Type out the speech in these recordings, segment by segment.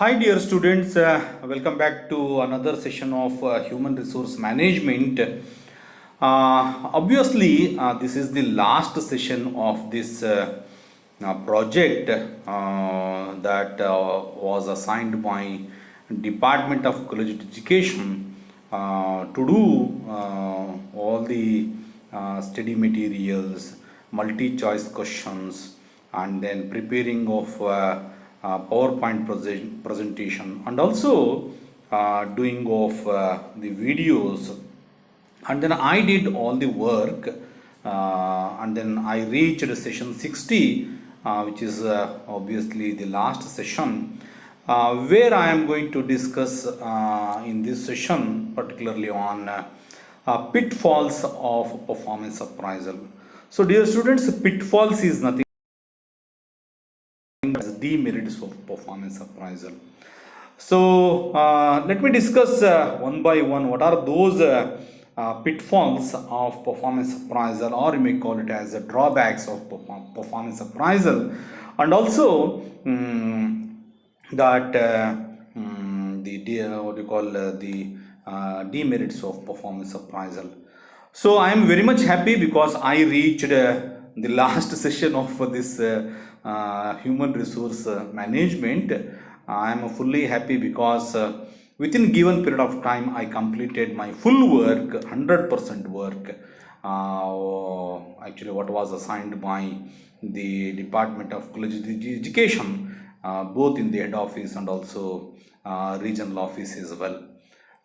Hi, dear students. Welcome back to another session of human resource management. Obviously, this is the last session of this project that was assigned by Department of Collegiate Education to do all the study materials, multi-choice questions, and then preparing of PowerPoint presentation, and also doing of the videos. And then I did all the work, and then I reached session 60, which is obviously the last session, where I am going to discuss in this session particularly on pitfalls of performance appraisal. So, dear students, pitfalls is nothing as demerits of performance appraisal. So let me discuss one by one what are those pitfalls of performance appraisal, or you may call it as drawbacks of performance appraisal, and also that what you call the demerits of performance appraisal. So I am very much happy because I reached the last session of this human resource management. I am fully happy because within given period of time I completed my full work, 100% work. Actually, what was assigned by the Department of Collegiate Education, both in the head office and also regional office as well.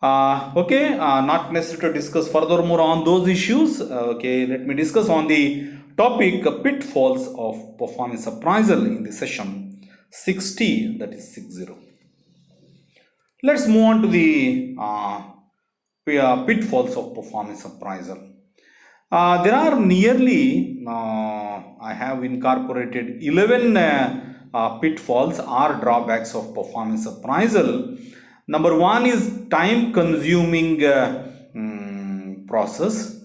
Not necessary to discuss furthermore on those issues. Let me discuss on the topic pitfalls of performance appraisal in the session 60, that is 60. Let's move on to the pitfalls of performance appraisal. There are nearly, I have incorporated 11 pitfalls or drawbacks of performance appraisal. Number one is time consuming process.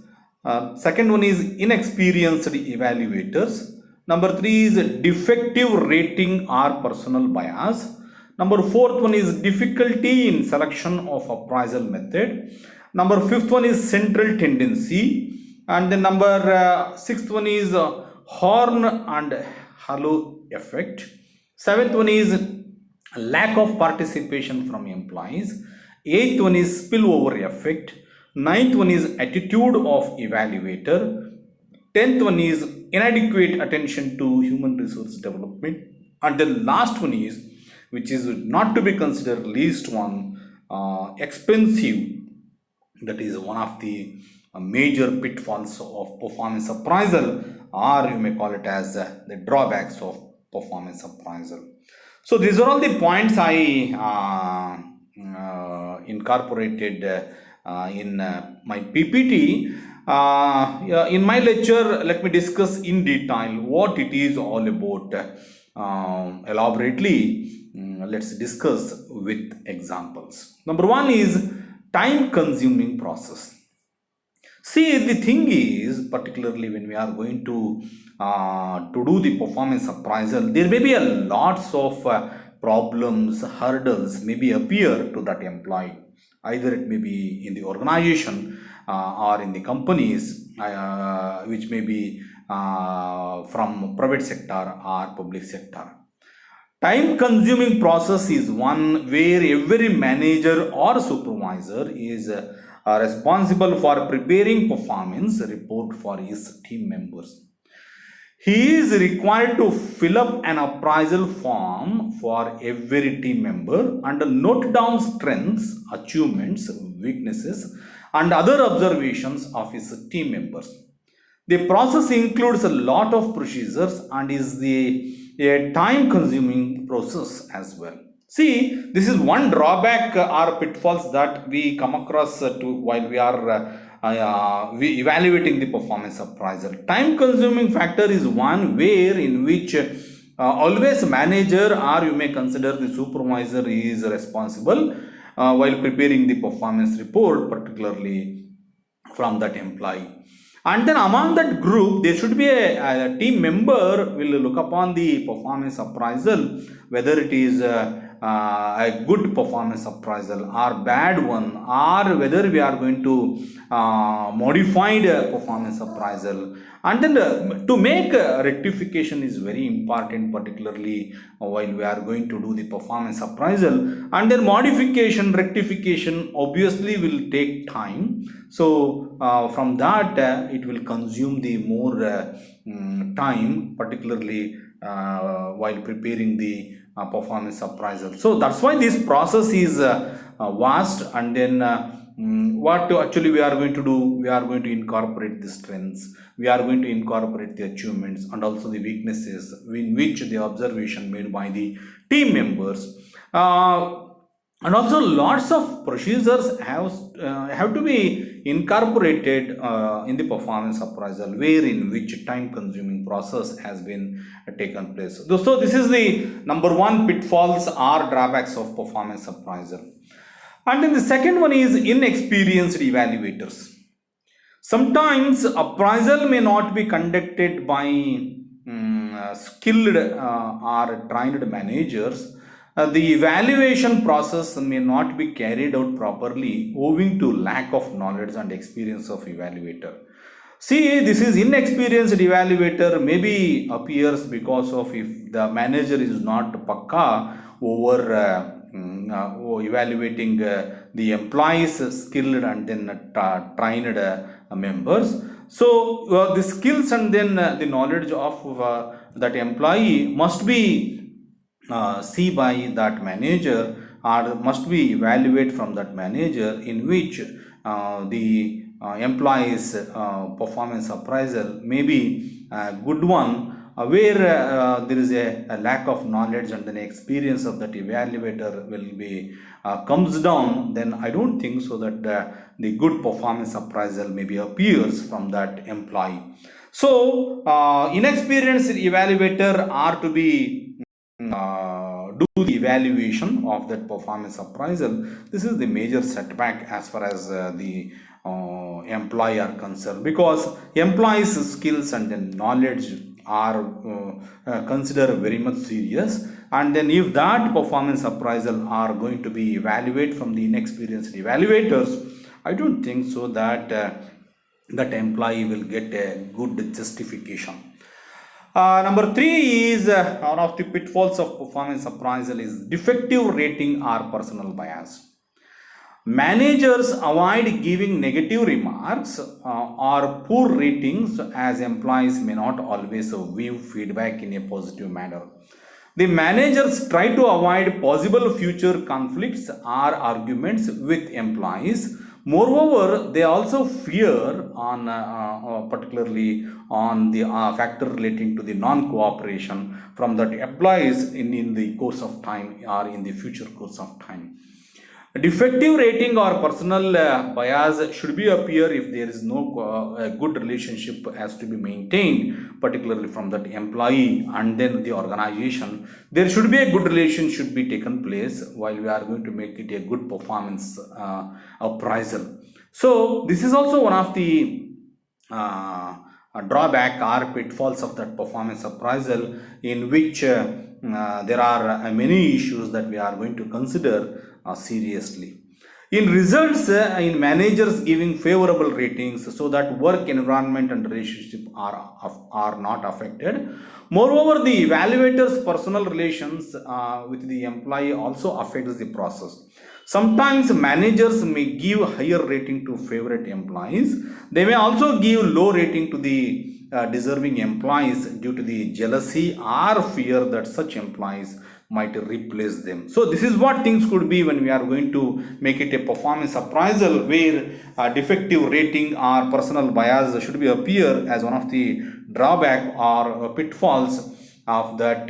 Second one is inexperienced evaluators. Number three is defective rating or personal bias. Number fourth one is difficulty in selection of appraisal method. Number fifth one is central tendency. And the number sixth one is horn and halo effect. Seventh one is lack of participation from employees. Eighth one is spillover effect. Ninth one is attitude of evaluator. 10th one is inadequate attention to human resource development. And the last one is, which is not to be considered least one, expensive. That is one of the major pitfalls of performance appraisal, or you may call it as the drawbacks of performance appraisal. So these are all the points I incorporated in my PPT. In my lecture, let me discuss in detail what it is all about. Elaborately, let's discuss with examples. Number one is time consuming process. See, the thing is, particularly when we are going to do the performance appraisal, there may be a lots of problems, hurdles maybe appear to that employee. Either it may be in the organization or in the companies, which may be from private sector or public sector. Time consuming process is one where every manager or supervisor is responsible for preparing performance report for his team members. He is required to fill up an appraisal form for every team member and note down strengths, achievements, weaknesses, and other observations of his team members. The process includes a lot of procedures and is a time consuming process as well. See, this is one drawback or pitfalls that we come across while we are evaluating the performance appraisal. Time consuming factor is one where in which always manager, or you may consider the supervisor, is responsible while preparing the performance report, particularly from that employee. And then among that group, there should be a team member will look upon the performance appraisal, whether it is a good performance appraisal or bad one, or whether we are going to modified performance appraisal. And then to make rectification is very important, particularly while we are going to do the performance appraisal. And then modification, rectification obviously will take time. So from that it will consume the more time, particularly while preparing the performance appraisal. So that's why this process is vast. And then actually we are going to do, we are going to incorporate the strengths, we are going to incorporate the achievements and also the weaknesses in which the observation made by the team members. And also lots of procedures have to be incorporated in the performance appraisal, where in which time consuming process has been taken place. So this is the number one pitfalls or drawbacks of performance appraisal. And then the second one is inexperienced evaluators. Sometimes appraisal may not be conducted by skilled or trained managers. The evaluation process may not be carried out properly owing to lack of knowledge and experience of evaluator. See, this is inexperienced evaluator maybe appears because of if the manager is not pakka over evaluating the employees skilled and then trained members. So the skills and then the knowledge of that employee must be see by that manager, or must be evaluated from that manager, in which the employees performance appraisal may be a good one, where there is a lack of knowledge and then experience of that evaluator will be comes down. Then I don't think so that the good performance appraisal maybe appears from that employee. So inexperienced evaluator are to be do the evaluation of that performance appraisal. This is the major setback as far as the employee are concerned, because employees skills and then knowledge are considered very much serious. And then if that performance appraisal are going to be evaluated from the inexperienced evaluators, I don't think so that that employee will get a good justification. Number three is one of the pitfalls of performance appraisal is defective rating or personal bias. Managers avoid giving negative remarks or poor ratings, as employees may not always view feedback in a positive manner. The managers try to avoid possible future conflicts or arguments with employees. Moreover, they also fear on particularly on the factor relating to the non-cooperation from that employees in the course of time or in the future course of time. A defective rating or personal bias should be appear if there is no a good relationship has to be maintained, particularly from that employee and then the organization. There should be a good relation should be taken place while we are going to make it a good performance appraisal. So this is also one of the drawback or pitfalls of that performance appraisal, in which there are many issues that we are going to consider seriously. In results, in managers giving favorable ratings so that work environment and relationship are not affected. Moreover, the evaluator's personal relations with the employee also affects the process. Sometimes managers may give higher rating to favorite employees. They may also give low rating to the deserving employees due to the jealousy or fear that such employees might replace them. So this is what things could be when we are going to make it a performance appraisal, where defective rating or personal bias should be appear as one of the drawback or pitfalls of that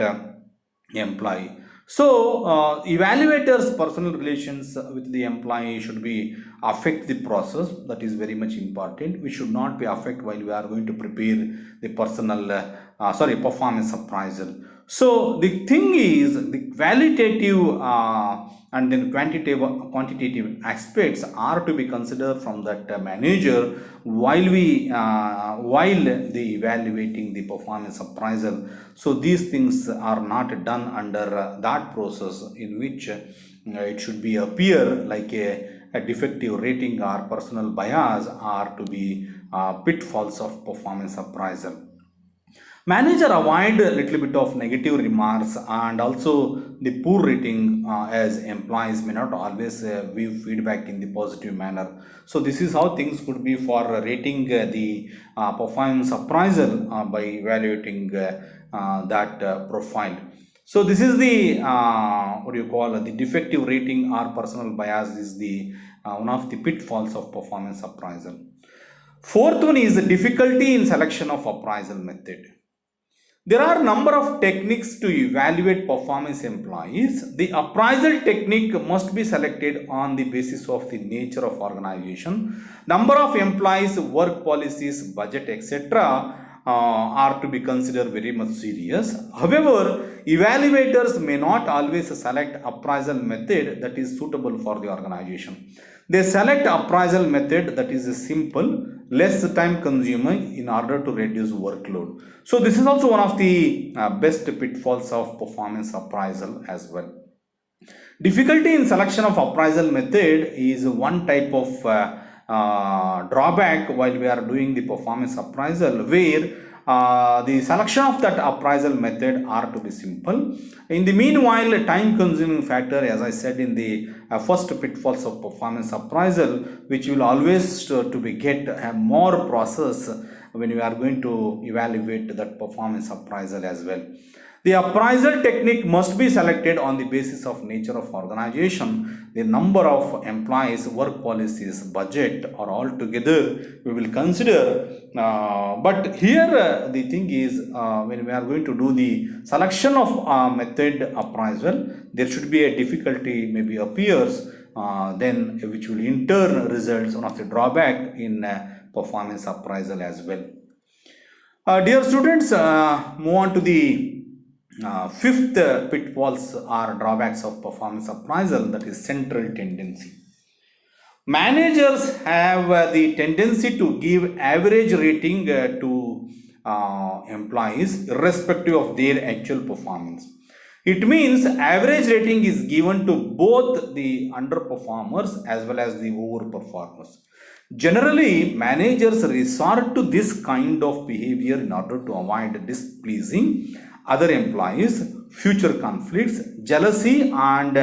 employee. So evaluators personal relations with the employee should be affect the process. That is very much important. We should not be affect while we are going to prepare the performance appraisal. So the thing is, the qualitative and then quantitative aspects are to be considered from that manager while they evaluating the performance appraisal. So these things are not done under that process, in which it should be appear like a defective rating or personal bias are to be pitfalls of performance appraisal. Manager avoid a little bit of negative remarks, and also the poor rating, as employees may not always view feedback in the positive manner. So this is how things could be for rating the performance appraisal by evaluating that profile. So this is the what do you call the defective rating or personal bias is the one of the pitfalls of performance appraisal. Fourth one is the difficulty in selection of appraisal method. There are a number of techniques to evaluate performance employees. The appraisal technique must be selected on the basis of the nature of organization, number of employees, work policies, budget, etc. Are to be considered very much serious. However, evaluators may not always select appraisal method that is suitable for the organization. They select appraisal method that is simple, less time consuming in order to reduce workload. So this is also one of the best pitfalls of performance appraisal as well. Difficulty in selection of appraisal method is one type of drawback while we are doing the performance appraisal, where the selection of that appraisal method are to be simple. In the meanwhile, a time consuming factor, as I said in the first pitfalls of performance appraisal, which will always to be get a more process when we are going to evaluate that performance appraisal as well. The appraisal technique must be selected on the basis of nature of organization, the number of employees, work policies, budget, or all together we will consider. But here the thing is, when we are going to do the selection of method appraisal, there should be a difficulty maybe appears, then which will in turn results one of the drawback in performance appraisal as well. Dear students, move on to the fifth pitfalls or drawbacks of performance appraisal, that is central tendency. Managers have the tendency to give average rating to employees irrespective of their actual performance. It means average rating is given to both the underperformers as well as the overperformers. Generally, managers resort to this kind of behavior in order to avoid displeasing other employees, future conflicts, jealousy, and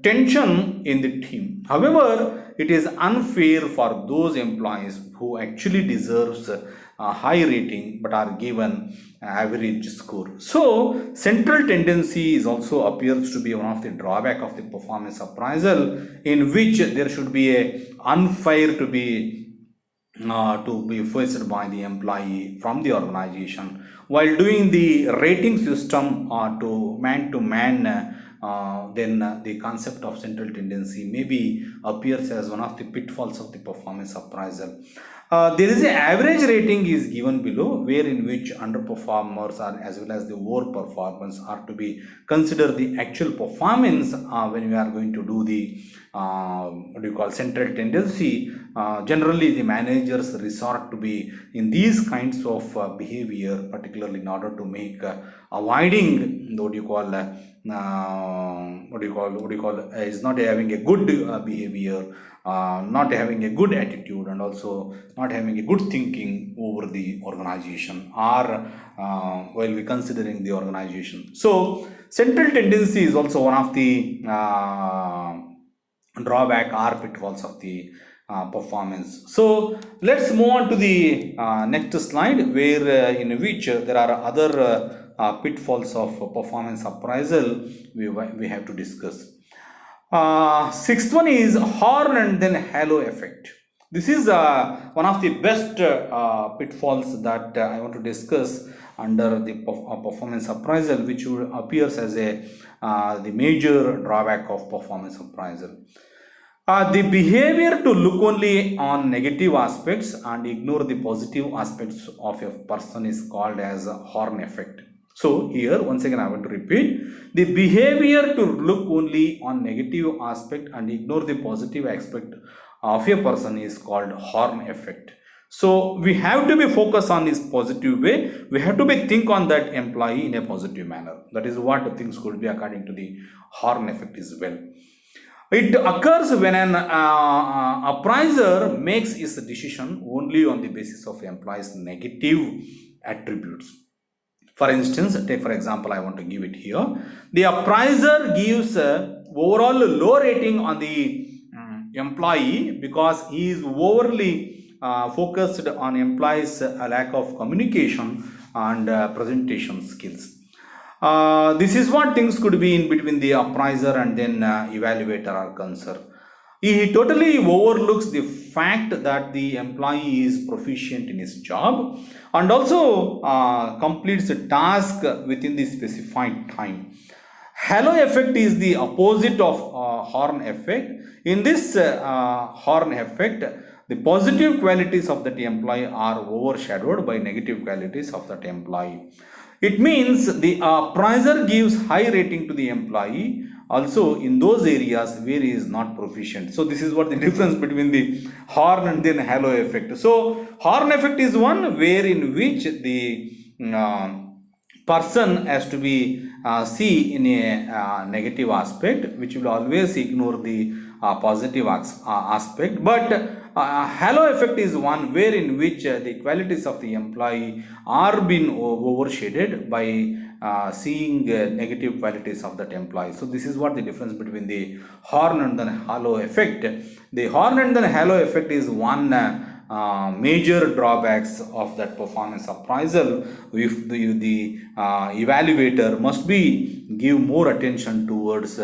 tension in the team. However, it is unfair for those employees who actually deserves a high rating but are given average score. So, central tendency is also appears to be one of the drawback of the performance appraisal, in which there should be a unfair to be faced by the employee from the organization while doing the rating system to man, then the concept of central tendency maybe appears as one of the pitfalls of the performance appraisal. There is an average rating is given below, where in which underperformers are as well as the overperformance are to be considered the actual performance when we are going to do the what do you call central tendency. Generally, the managers resort to be in these kinds of behavior, particularly in order to make avoiding what you call is not having a good behavior, not having a good attitude, and also not having a good thinking over the organization or while we considering the organization. So central tendency is also one of the drawback or pitfalls of the performance. So let's move on to the next slide, where in which there are other pitfalls of performance appraisal we have to discuss. Sixth one is horn and then halo effect. This is one of the best pitfalls that I want to discuss under the performance appraisal, which appears as the major drawback of performance appraisal. The behavior to look only on negative aspects and ignore the positive aspects of a person is called as horn effect. So here once again I want to repeat, the behavior to look only on negative aspect and ignore the positive aspect of a person is called horn effect. So we have to be focused on this positive way. We have to be think on that employee in a positive manner. That is what things could be according to the horn effect as well. It occurs when an appraiser makes his decision only on the basis of employee's negative attributes. For instance, take for example, I want to give it here. The appraiser gives overall low rating on the employee because he is overly focused on employees' lack of communication and presentation skills. This is what things could be in between the appraiser and then evaluator are concerned. He totally overlooks the fact that the employee is proficient in his job and also completes the task within the specified time. Halo effect is the opposite of horn effect. In this horn effect, the positive qualities of that employee are overshadowed by negative qualities of that employee. It means the appraiser gives high rating to the employee also in those areas where he is not proficient. So this is what the difference between the horn and then halo effect. So horn effect is one where in which the person has to be see in a negative aspect, which will always ignore the positive aspect. But halo effect is one where in which the qualities of the employee are being overshadowed by seeing negative qualities of that employee. So this is what the difference between the horn and the halo effect. The horn and the halo effect is one major drawbacks of that performance appraisal. If the evaluator must be give more attention towards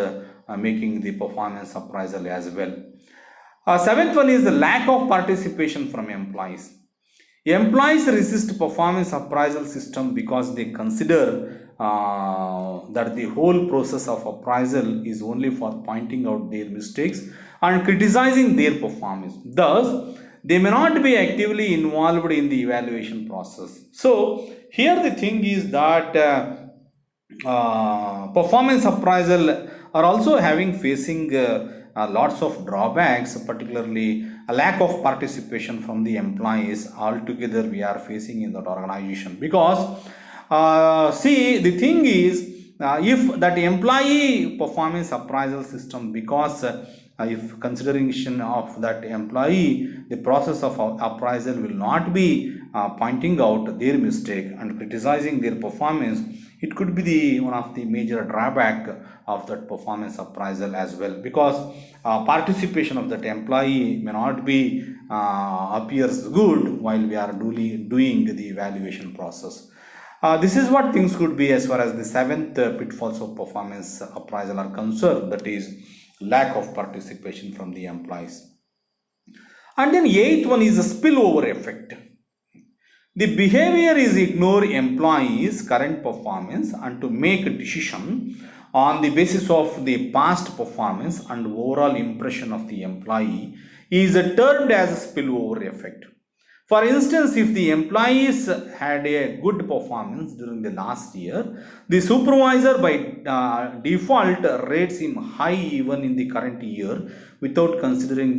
making the performance appraisal as well. Seventh one is the lack of participation from employees. Employees resist performance appraisal system because they consider that the whole process of appraisal is only for pointing out their mistakes and criticizing their performance. Thus, they may not be actively involved in the evaluation process. So, here the thing is that performance appraisal are also facing lots of drawbacks, particularly a lack of participation from the employees altogether we are facing in that organization. Because see, the thing is, if that employee performance appraisal system, because if consideration of that employee, the process of appraisal will not be pointing out their mistake and criticizing their performance, it could be the one of the major drawback of that performance appraisal as well, because participation of that employee may not be appears good while we are doing the evaluation process. This is what things could be as far as the seventh pitfalls of performance appraisal are concerned, that is lack of participation from the employees. And then eighth one is a spillover effect. The behavior is ignore employees' current performance and to make a decision on the basis of the past performance and overall impression of the employee is termed as a spillover effect. For instance, if the employees had a good performance during the last year, the supervisor by default rates him high even in the current year without considering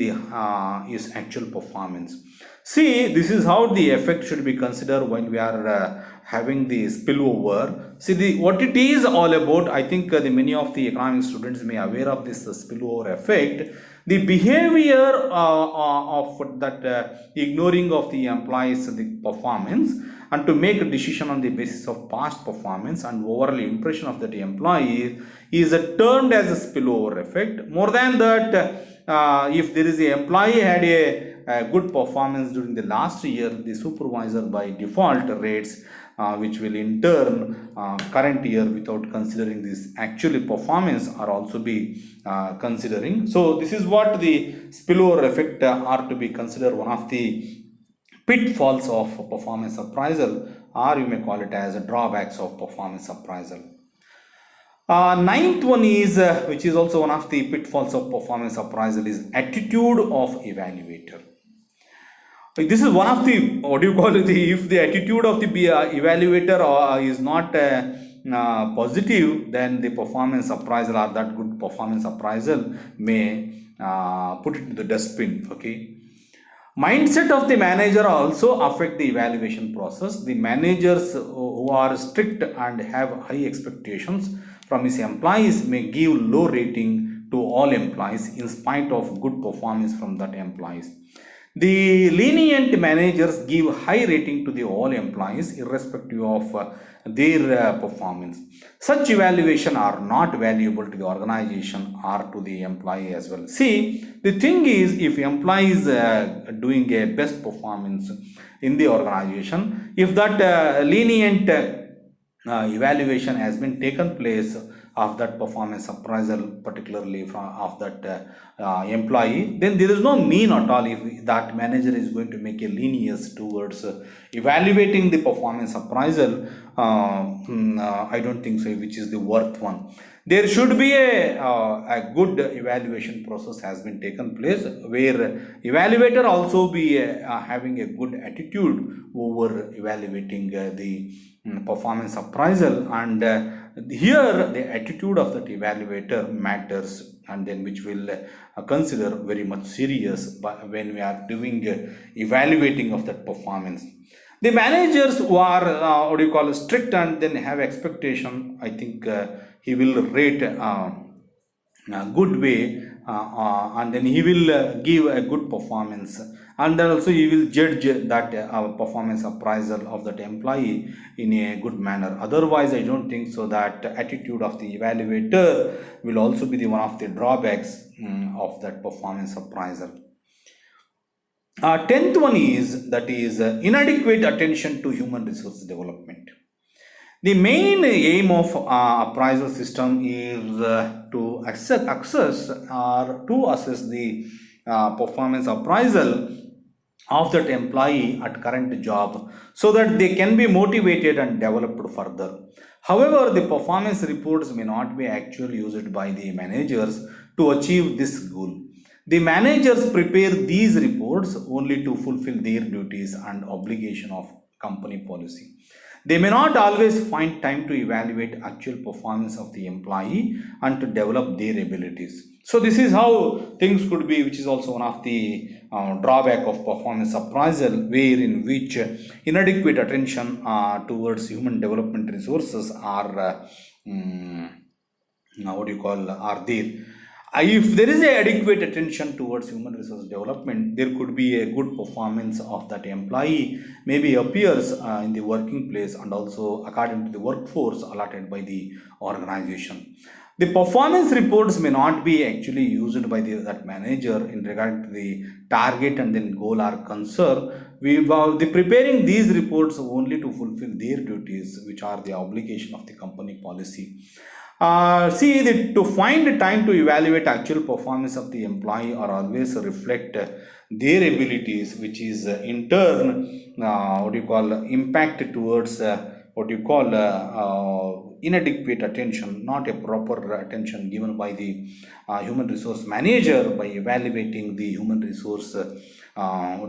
his actual performance. See, this is how the effect should be considered when we are having the spillover. See, what it is all about, I think the many of the economic students may aware of this spillover effect. The behavior of that ignoring of the employees' the performance and to make a decision on the basis of past performance and overall impression of that employee is termed as a spillover effect. More than that, if there is an employee had a good performance during the last year, the supervisor by default rates which will in turn current year without considering this actually performance are also be considering. So this is what the spillover effect are to be considered one of the pitfalls of performance appraisal, or you may call it as drawbacks of performance appraisal. Ninth one is which is also one of the pitfalls of performance appraisal is attitude of evaluator. this is one of the, what do you call it, if the attitude of the evaluator is not positive, then the performance appraisal or that good performance appraisal may put it to the dustbin. Okay. Mindset of the manager also affect the evaluation process. The managers who are strict and have high expectations from his employees may give low rating to all employees in spite of good performance from that employees. The lenient managers give high rating to the all employees irrespective of their performance. Such evaluation are not valuable to the organization or to the employee as well. See, the thing is, if employee is doing a best performance in the organization, if that lenient evaluation has been taken place of that performance appraisal, particularly from of that employee, then there is no mean at all if that manager is going to make a lenience towards evaluating the performance appraisal. I don't think so, which is the worth one. There should be a good evaluation process has been taken place where evaluator also be having a good attitude over evaluating the performance appraisal, and here the attitude of that evaluator matters, and then which will consider very much serious when we are doing evaluating of that performance. The managers who are what do you call strict and then have expectation, I think he will rate a good way, and then he will give a good performance, and then also he will judge that performance appraisal of that employee in a good manner. Otherwise, I don't think so that attitude of the evaluator will also be the one of the drawbacks of that performance appraisal. Tenth one is that is inadequate attention to human resource development. The main aim of appraisal system is to access or to assess the performance appraisal of that employee at current job so that they can be motivated and developed further. However, the performance reports may not be actually used by the managers to achieve this goal. The managers prepare these reports only to fulfill their duties and obligation of company policy. They may not always find time to evaluate actual performance of the employee and to develop their abilities. So this is how things could be, which is also one of the drawback of performance appraisal, where in which inadequate attention towards human development resources are what do you call are there. If there is a adequate attention towards human resource development, there could be a good performance of that employee maybe appears in the working place and also according to the workforce allotted by the organization. The performance reports may not be actually used by that manager in regard to the target and then goal are concerned. The preparing these reports only to fulfill their duties, which are the obligation of the company policy. To find time to evaluate actual performance of the employee or always reflect their abilities, which is in turn impact towards inadequate attention, not a proper attention given by the human resource manager by evaluating the human resource. Either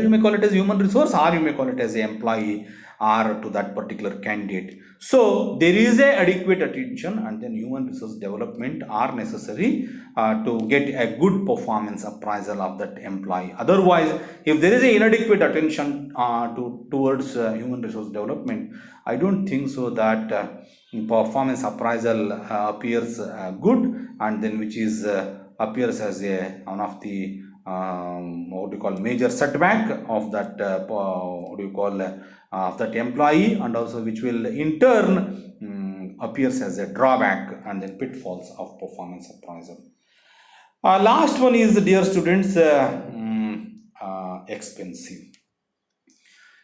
you may call it as human resource or you may call it as an employee or to that particular candidate. So there is a adequate attention and then human resource development are necessary to get a good performance appraisal of that employee. Otherwise, if there is a inadequate attention towards human resource development, I don't think so that performance appraisal appears good, and then which is appears as one of the major setback of that of that employee, and also which will in turn appears as a drawback and then pitfalls of performance appraisal. Last one is, dear students, expensive.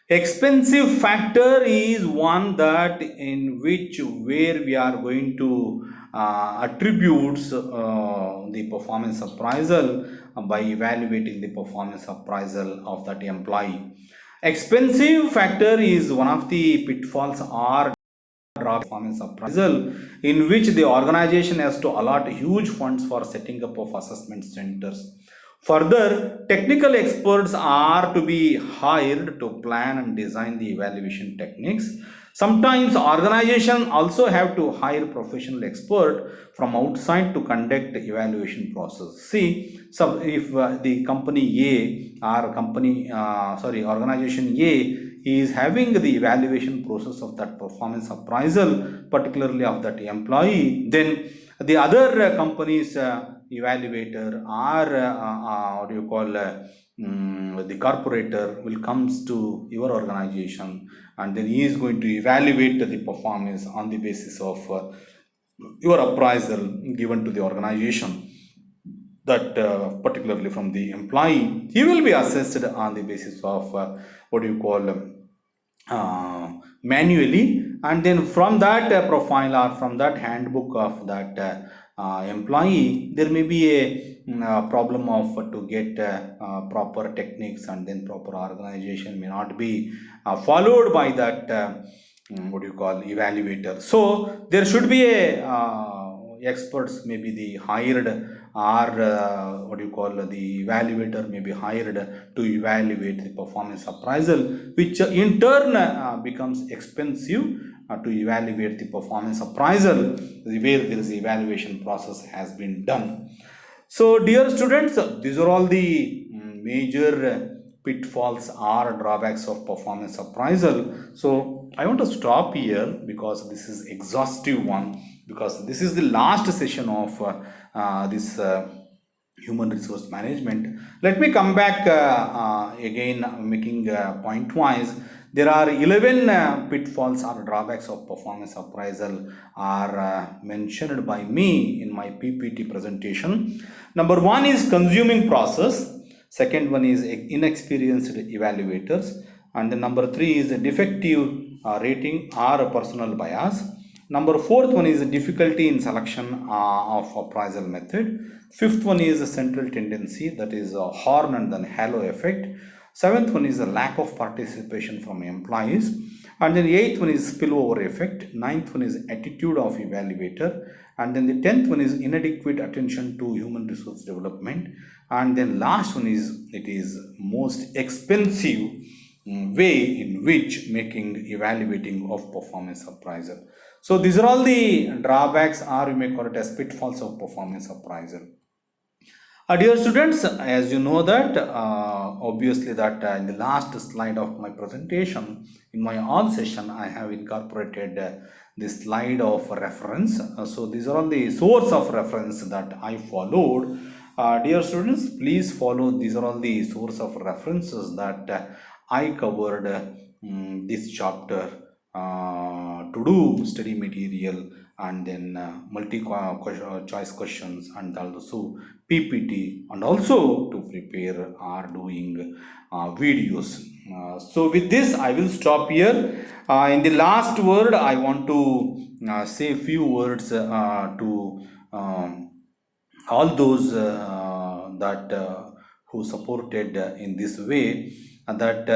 Expensive factor is one that in which where we are going to attributes the performance appraisal by evaluating the performance appraisal of that employee. Expensive factor is one of the pitfalls or performance appraisal in which the organization has to allot huge funds for setting up of assessment centers. Further, technical experts are to be hired to plan and design the evaluation techniques. Sometimes organizations also have to hire professional expert from outside to conduct evaluation process. See, so if the company A or organization A is having the evaluation process of that performance appraisal, particularly of that employee, then the other company's evaluator or what do you call the corporator will comes to your organization, and then he is going to evaluate the performance on the basis of your appraisal given to the organization, that particularly from the employee he will be assessed on the basis of what do you call manually, and then from that profile or from that handbook of that employee, there may be a problem of to get proper techniques, and then proper organization may not be followed by that what do you call evaluator. So there should be a experts may be the hired, or what do you call the evaluator may be hired to evaluate the performance appraisal, which in turn becomes expensive to evaluate the performance appraisal where there is evaluation process has been done. So dear students, these are all the major pitfalls or drawbacks of performance appraisal. So I want to stop here because this is exhaustive one, because this is the last session of this human resource management. Let me come back again, making point wise. There are 11 pitfalls or drawbacks of performance appraisal are mentioned by me in my PPT presentation. Number one is consuming process. Second one is inexperienced evaluators. And the number three is defective rating or personal bias. Number fourth one is difficulty in selection of appraisal method. Fifth one is a central tendency, that is a horn and then halo effect. Seventh one is a lack of participation from employees. And then the eighth one is spillover effect. Ninth one is attitude of evaluator. And then the 10th one is inadequate attention to human resource development. And then last one is it is most expensive way in which making evaluating of performance appraisal. So these are all the drawbacks, or you may call it as pitfalls of performance appraisal. Dear students, as you know that obviously that in the last slide of my presentation, in my on session, I have incorporated this slide of reference. So these are all the source of reference that I followed. Dear students, please follow. These are all the source of references that I covered this chapter to do study material, and then multi-choice questions, and also PPT, and also to prepare or doing videos. So with this, I will stop here. In the last word, I want to say a few words to all those that who supported in this way. That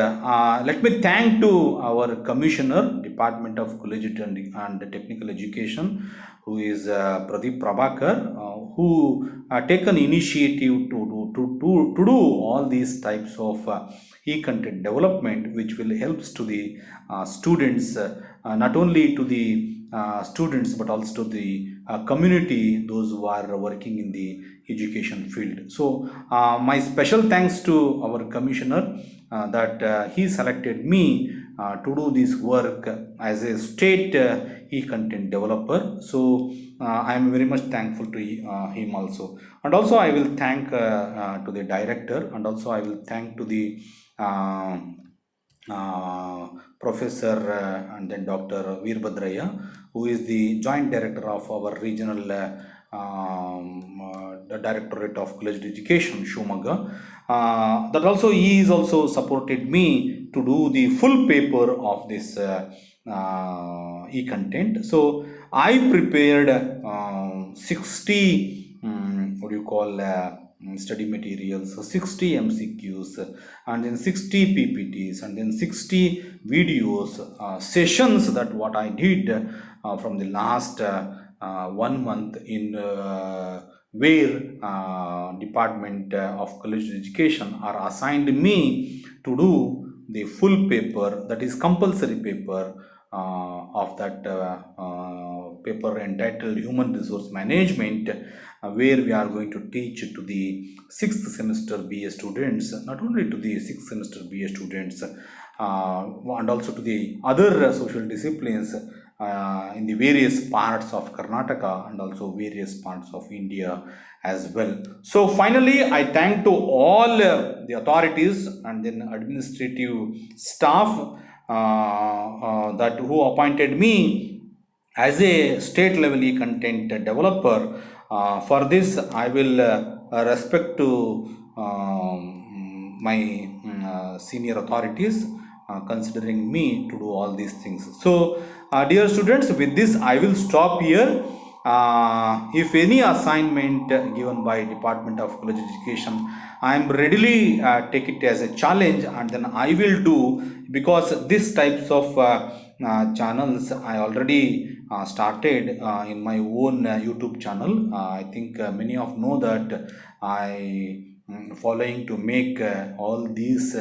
let me thank to our commissioner, Department of Collegiate and Technical Education, who is Pradeep Prabhakar, who taken initiative to do all these types of e-content development, which will helps to the students, not only to the students but also to the community, those who are working in the education field. So my special thanks to our commissioner that he selected me to do this work as a state e-content developer. So I am very much thankful to him also. And also I will thank to the director, and also I will thank to the Professor and then Dr. Veerbhadraya, who is the joint director of our regional the Directorate of Collegiate Education, Shumaga. That also he is also supported me to do the full paper of this e-content. So I prepared 60 what do you call study materials, so 60 MCQs, and then 60 PPTs, and then 60 videos sessions, that what I did from the last 1 month in where Department of College Education are assigned me to do the full paper, that is compulsory paper of that paper entitled Human Resource Management, where we are going to teach to the sixth semester BA students, not only to the sixth semester BA students, and also to the other social disciplines in the various parts of Karnataka and also various parts of India as well. So finally, I thank to all the authorities and then administrative staff that who appointed me as a state level e-content developer. For this, I will respect to my senior authorities considering me to do all these things. So, dear students, with this, I will stop here. If any assignment given by Department of College Education, I am readily take it as a challenge, and then I will do, because these types of channels I already started in my own YouTube channel. I think many of know that I following to make all these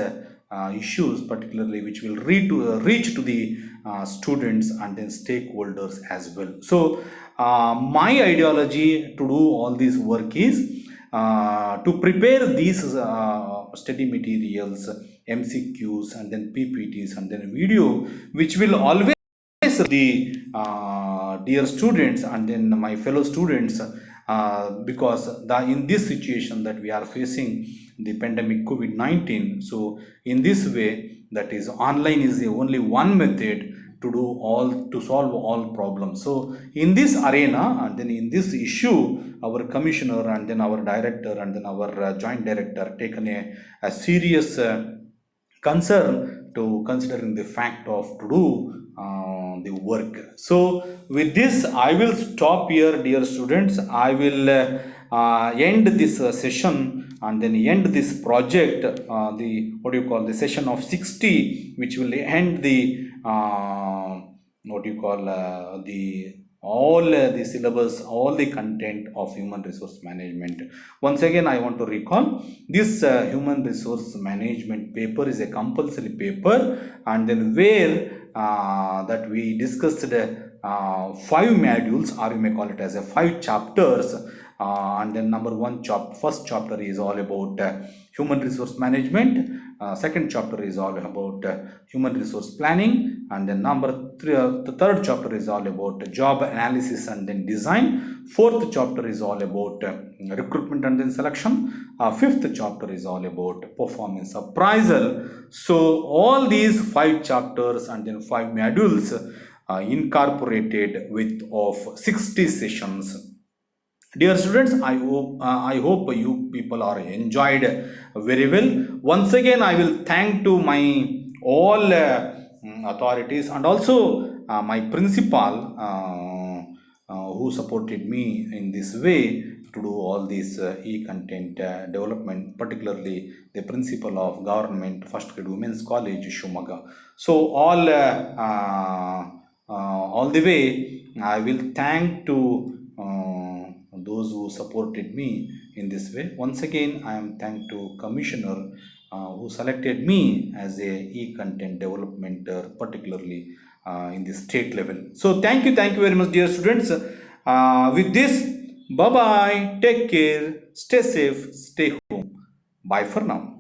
issues, particularly which will reach to the students and then stakeholders as well. So my ideology to do all this work is to prepare these study materials, MCQs, and then PPTs, and then video, which will always the dear students and then my fellow students, because in this situation that we are facing the pandemic COVID-19. So in this way, that is online is the only one method to solve all problems. So in this arena and then in this issue, our commissioner and then our director and then our joint director taken a serious concern to considering the fact of to do the work. So with this, I will stop here, dear students. I will end this session and then end this project, the what do you call the session of 60, which will end the what do you call the all the syllabus, all the content of human resource management. Once again, I want to recall this human resource management paper is a compulsory paper, and then where that we discussed 5 modules, or you may call it as a 5 chapters. And then first chapter is all about human resource management. Second chapter is all about human resource planning, and then the third chapter is all about job analysis and then design. Fourth chapter is all about recruitment and then selection. Fifth chapter is all about performance appraisal. So all these 5 chapters and then 5 modules incorporated with of 60 sessions. Dear students, I hope you people are enjoyed very well. Once again, I will thank to my all authorities and also my principal who supported me in this way to do all this e-content development, particularly the principal of Government First Grade Women's College, Shumaga. So all the way, I will thank to those who supported me in this way. Once again, I am thank to Commissioner who selected me as a e-content development, particularly in the state level. So thank you very much, dear students. With this, bye bye, take care, stay safe, stay home. Bye for now.